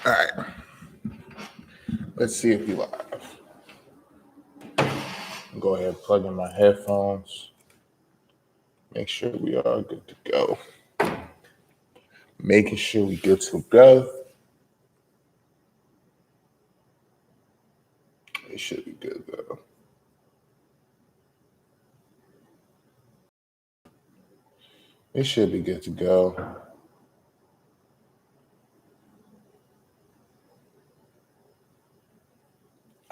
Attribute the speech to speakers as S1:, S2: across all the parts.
S1: All right. Let's see if you live. Go ahead and plug in my headphones. Make sure we are good to go. Making sure we good to go. It should be good though. It should be good to go.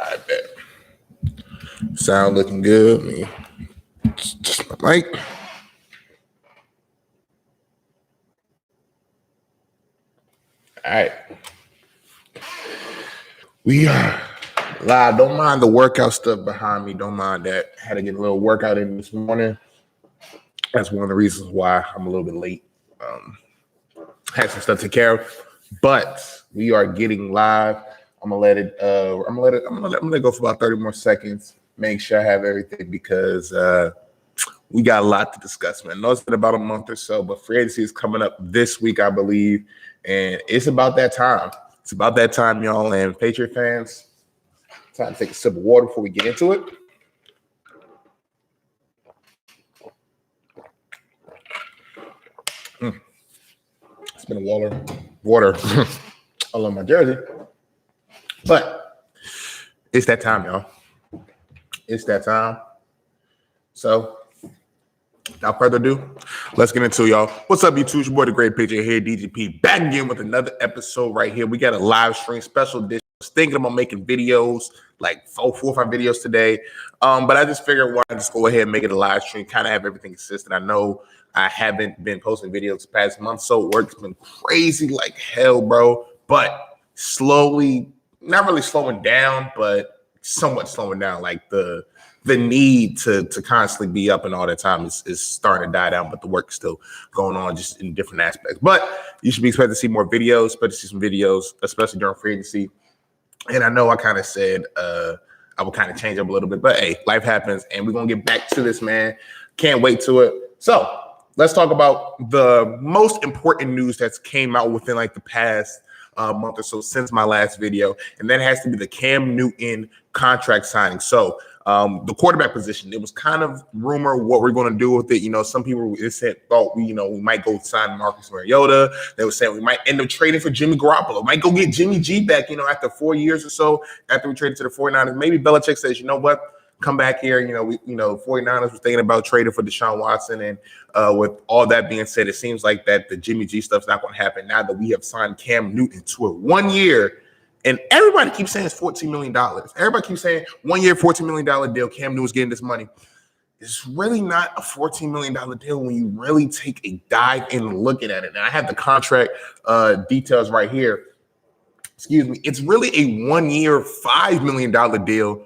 S1: I bet. Sound looking good. Me. Just my mic. All right. We are live. Don't mind the workout stuff behind me. Don't mind that. Had to get a little workout in this morning. That's one of the reasons why I'm a little bit late. Had some stuff to take care of, but we are getting live. I'm gonna let it go for about 30 more seconds. Make sure I have everything because we got a lot to discuss, man. I know it's been about a month or so, but free agency is coming up this week, I believe, and it's about that time. It's about that time, y'all, and Patriot fans. Time to take a sip of water before we get into it. It's been a water all on my jersey. But it's that time, y'all. It's that time. So, without further ado, let's get into it, y'all. What's up, YouTube? It's your boy, the Great Picture here, DGP, back again with another episode right here. We got a live stream special edition. I was thinking about making videos, like four or five videos today. But I just figured why not just go ahead and make it a live stream, kind of have everything consistent. I know I haven't been posting videos the past month, so work's been crazy like hell, bro. But slowly, not really slowing down, but somewhat slowing down. Like the need to constantly be up and all that time is starting to die down, but the work is still going on just in different aspects. But you should be expected to see more videos, expect to see some videos, especially during free agency. And I know I kind of said I will kind of change up a little bit, but hey, life happens, and we're going to get back to this, man. Can't wait to it. So let's talk about the most important news that's came out within like the past month or so since my last video, and that has to be the Cam Newton contract signing. So the quarterback position, it was kind of rumor what we're going to do with it. You know, some people thought we might go sign Marcus Mariota. They were saying we might end up trading for Jimmy Garoppolo. Might go get Jimmy G back, after 4 years or so after we traded to the 49ers. Maybe Belichick says, you know what? Come back here. 49ers was thinking about trading for Deshaun Watson. And with all that being said, it seems like that the Jimmy G stuff's not going to happen now that we have signed Cam Newton to a 1 year. And everybody keeps saying it's $14 million. Everybody keeps saying 1 year, $14 million deal. Cam Newton's getting this money. It's really not a $14 million deal when you really take a dive in and looking at it. And I have the contract details right here. Excuse me. It's really a 1 year, $5 million deal.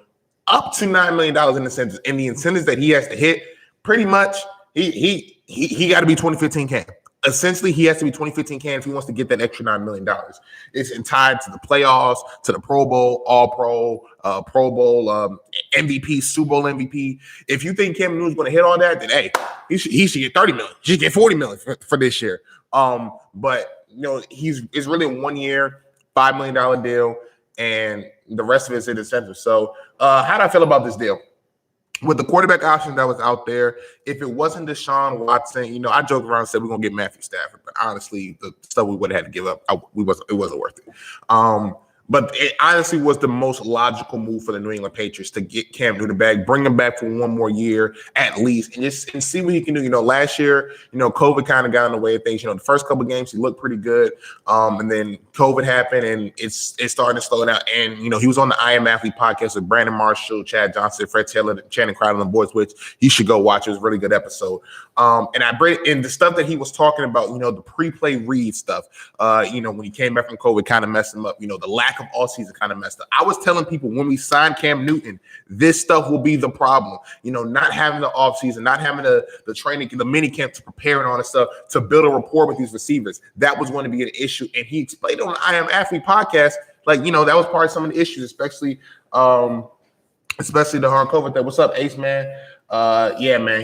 S1: Up to $9 million in incentives, and the incentives that he has to hit, pretty much, he got to be 2015 Cam. Essentially, he has to be 2015 Cam if he wants to get that extra $9 million. It's tied to the playoffs, to the Pro Bowl, All-Pro, Pro Bowl, MVP, Super Bowl MVP. If you think Cam Newton's going to hit all that, then hey, he should get $30 million. He should get $40 million for this year. But it's really a 1 year, $5 million deal, and the rest of it's in incentives. So how do I feel about this deal? With the quarterback option that was out there, if it wasn't Deshaun Watson, I joked around and said we're going to get Matthew Stafford. But honestly, the stuff we would have had to give up, it wasn't worth it. But it honestly was the most logical move for the New England Patriots to get Cam Newton back, bring him back for 1 more year at least, and see what he can do. Last year, COVID kind of got in the way of things. The first couple of games he looked pretty good, and then COVID happened, and it's starting to slow down. And he was on the I Am Athlete podcast with Brandon Marshall, Chad Johnson, Fred Taylor, Channing Crowder, and the boys, which you should go watch. It was a really good episode. And the stuff that he was talking about, the pre-play read stuff, when he came back from COVID, kind of messed him up. The lack of all season kind of messed up. I was telling people when we signed Cam Newton, this stuff will be the problem. Not having the offseason, not having the training, the mini camp to prepare and all that stuff to build a rapport with these receivers. That was going to be an issue. And he explained on the I Am Athlete podcast, that was part of some of the issues, especially the hard COVID. What's up, Ace, man? Yeah, man,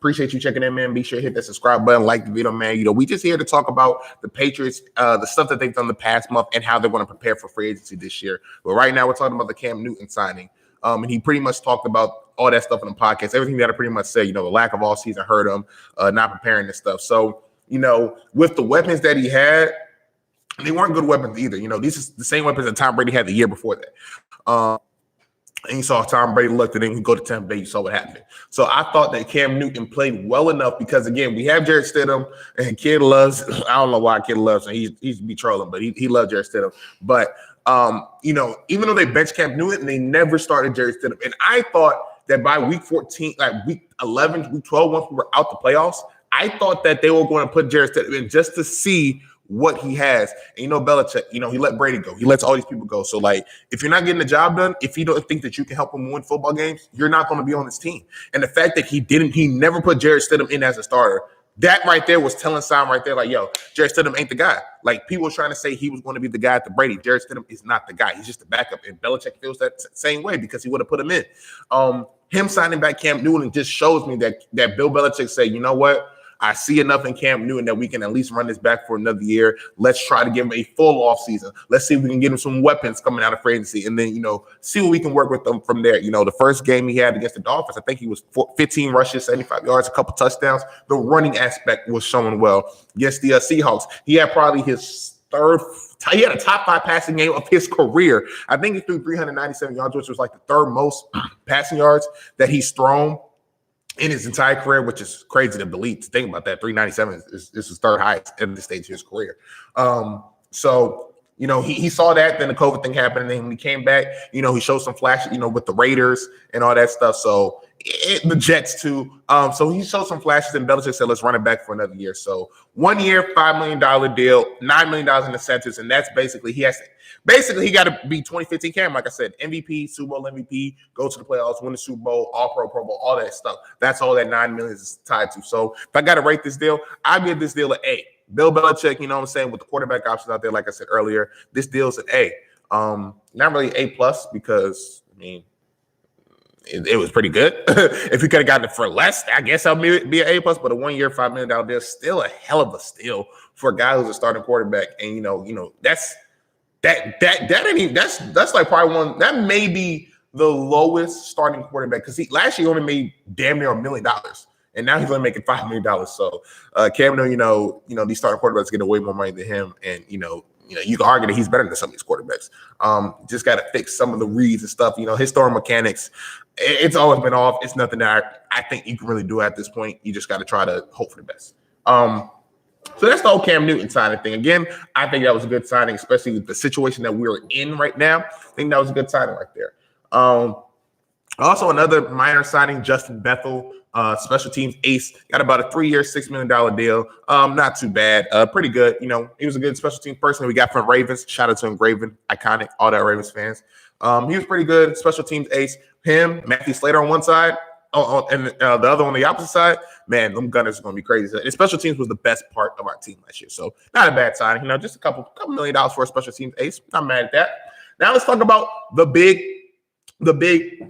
S1: Appreciate you checking in, man. Be sure to hit that subscribe button, like the video, man. We just here to talk about the Patriots, the stuff that they've done the past month and how they're going to prepare for free agency this year. But right now we're talking about the Cam Newton signing. And he pretty much talked about all that stuff in the podcast, everything that I pretty much said, the lack of all season hurt him, not preparing this stuff. So, with the weapons that he had, they weren't good weapons either. These are the same weapons that Tom Brady had the year before that. And you saw Tom Brady looked, and then he go to Tampa Bay. You saw what happened. So I thought that Cam Newton played well enough because, again, we have Jarrett Stidham, and Kid loves. I don't know why Kid loves him. He's be trolling, but he loves Jarrett Stidham. But even though they benched Cam Newton, they never started Jarrett Stidham. And I thought that by week 14, like week 11, week 12, once we were out the playoffs, I thought that they were going to put Jarrett Stidham in just to see what he has. And Belichick, he let Brady go. He lets all these people go. So, if you're not getting the job done, if you don't think that you can help him win football games, you're not going to be on this team. And the fact that he never put Jarrett Stidham in as a starter, that right there was telling sign right there, Jarrett Stidham ain't the guy. People were trying to say he was going to be the guy at the Brady. Jarrett Stidham is not the guy. He's just the backup. And Belichick feels that same way because he would have put him in. Him signing back Cam Newton just shows me that Bill Belichick said, you know what? I see enough in Cam Newton that we can at least run this back for another year. Let's try to give him a full offseason. Let's see if we can get him some weapons coming out of free agency, and then, see what we can work with them from there. The first game he had against the Dolphins, I think he was 15 rushes, 75 yards, a couple touchdowns. The running aspect was showing well. Against the Seahawks, he had probably he had a top 5 passing game of his career. I think he threw 397 yards, which was the third most passing yards that he's thrown in his entire career, which is crazy to believe. To think about that, 397 is his third highest at this stage of his career. So he saw that. Then the COVID thing happened, and then when he came back, he showed some flash, with the Raiders and all that stuff. So the Jets too. So he showed some flashes, and Belichick said, "Let's run it back for another year." So 1 year, $5 million deal, $9 million in incentives, and that's basically he got to be 2015 Cam, like I said, MVP, Super Bowl MVP, go to the playoffs, win the Super Bowl, All-Pro, Pro Bowl, all that stuff. That's all that $9 million is tied to. So if I got to rate this deal, I give this deal an A. Bill Belichick, with the quarterback options out there, like I said earlier, this deal's an A. Not really A plus because it was pretty good. If you could have gotten it for less, I guess I'll be an A plus. But a 1 year, $5 million deal, still a hell of a steal for a guy who's a starting quarterback. And that's probably one that may be the lowest starting quarterback because last year he only made damn near $1 million, and now he's only making $5 million. So Cam Newton, these starting quarterbacks get way more money than him, and you can argue that he's better than some of these quarterbacks. Just got to fix some of the reads and stuff. His throwing mechanics, it's always been off. It's nothing that I think you can really do at this point. You just got to try to hope for the best. So that's the whole Cam Newton signing thing. Again, I think that was a good signing, especially with the situation that we're in right now. I think that was a good signing right there. Also, another minor signing, Justin Bethel, special teams ace, got about a 3-year, $6 million deal. Not too bad. Pretty good. He was a good special team person we got from Ravens. Shout out to him, Raven, iconic, all that Ravens fans. He was pretty good. Special teams ace. Him, Matthew Slater on one side. And the other on the opposite side, man, them Gunners are going to be crazy. And special teams was the best part of our team last year. So not a bad signing. Just a couple $1 million for a special teams ace. Not mad at that. Now let's talk about the big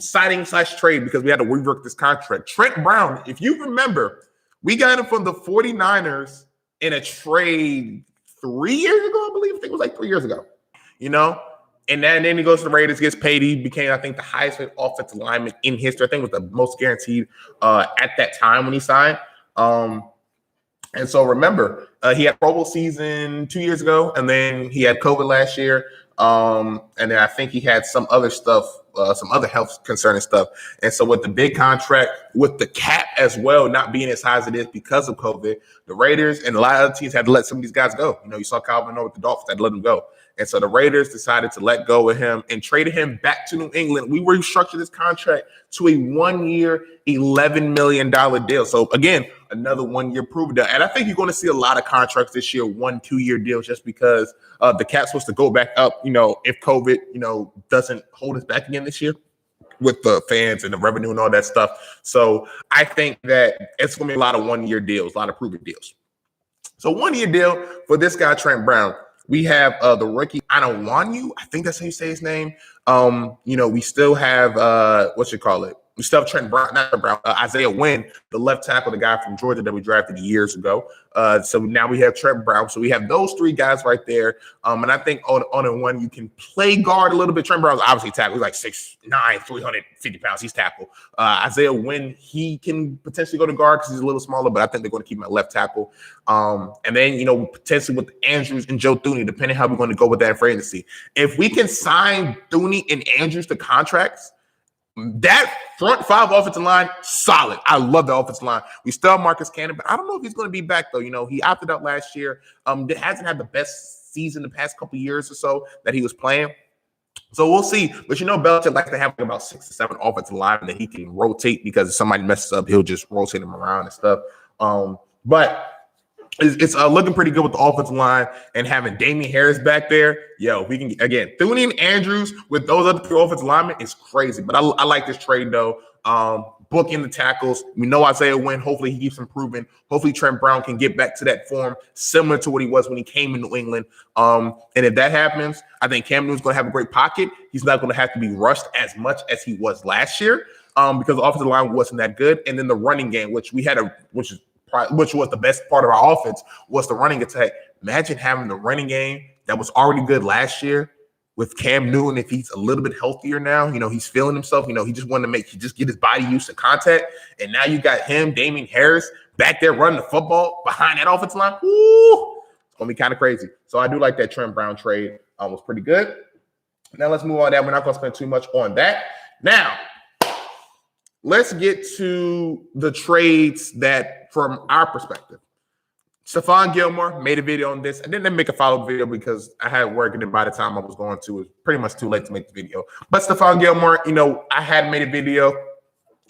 S1: signing / trade because we had to rework this contract. Trent Brown, if you remember, we got him from the 49ers in a trade 3 years ago, I believe. I think it was 3 years ago, And then he goes to the Raiders, gets paid. He became, I think, the highest paid offensive lineman in history. I think it was the most guaranteed at that time when he signed. And so remember, he had Pro Bowl season 2 years ago, and then he had COVID last year. And then I think he had some other stuff, some other health concerning stuff. And so with the big contract, with the cap as well, not being as high as it is because of COVID, the Raiders and a lot of other teams had to let some of these guys go. You saw Calvin with the Dolphins, had to let him go. And so the Raiders decided to let go of him and traded him back to New England. We restructured this contract to a 1 year, $11 million deal. So again, another 1 year proven deal. And I think you're going to see a lot of contracts this year, 1 2 year deals, just because the cap's supposed to go back up, if COVID, doesn't hold us back again this year with the fans and the revenue and all that stuff. So I think that it's going to be a lot of 1 year deals, a lot of proven deals. So 1 year deal for this guy, Trent Brown. We have the rookie Anawanyu. I think that's how you say his name. We still have We still have Trent Brown, not Trent Brown, Isaiah Wynn, the left tackle, the guy from Georgia that we drafted years ago. So now we have Trent Brown. So we have those three guys right there. And I think on and one, you can play guard a little bit. Trent Brown's obviously tackle. He's like 6'9", 350 pounds. He's tackle. Isaiah Wynn, he can potentially go to guard because he's a little smaller, but I think they're going to keep him at left tackle. And then, potentially with Andrews and Joe Thuney, depending how we're going to go with that free agency. If we can sign Thuney and Andrews to contracts, that front five offensive line, solid. I love the offensive line. We still have Marcus Cannon, but I don't know if he's going to be back, though. He opted out last year. Hasn't had the best season the past couple years or so that he was playing. So we'll see. But Belichick likes to have about 6 to 7 offensive linemen that he can rotate because if somebody messes up, he'll just rotate them around and stuff. But it's looking pretty good with the offensive line and having Damien Harris back there. We can, again, Thuney and Andrews with those other 3 offensive linemen is crazy. But I like this trade, though. Booking the tackles. We know Isaiah Wynn. Hopefully he keeps improving. Hopefully Trent Brown can get back to that form similar to what he was when he came in New England. And if that happens, I think Cam Newton's going to have a great pocket. He's not going to have to be rushed as much as he was last year because the offensive line wasn't that good. And then the running game, which was the best part of our offense, was the running attack. Imagine having the running game that was already good last year with Cam Newton. If he's a little bit healthier now, he's feeling himself. He just wanted to get his body used to contact. And now you got him, Damien Harris, back there running the football behind that offensive line. Woo! It's going to be kind of crazy. So I do like that Trent Brown trade. Was pretty good. Now let's move on to that. We're not going to spend too much on that. Now, let's get to the trades that, from our perspective, Stephon Gilmore made a video on this. I didn't make a follow-up video because I had work, and then by the time I was going to, it was pretty much too late to make the video. But Stephon Gilmore, I had made a video.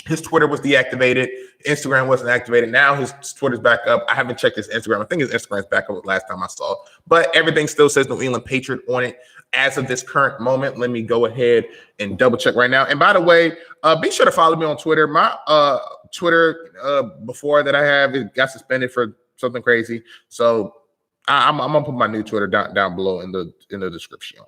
S1: His Twitter was deactivated. Instagram wasn't activated. Now his Twitter's back up. I haven't checked his Instagram. I think his Instagram's back up last time I saw. But everything still says New England Patriot on it as of this current moment. Let me go ahead and double check right now. And by the way, be sure to follow me on Twitter. My Twitter before that I have, it got suspended for something crazy. So I'm gonna put my new Twitter down below in the description.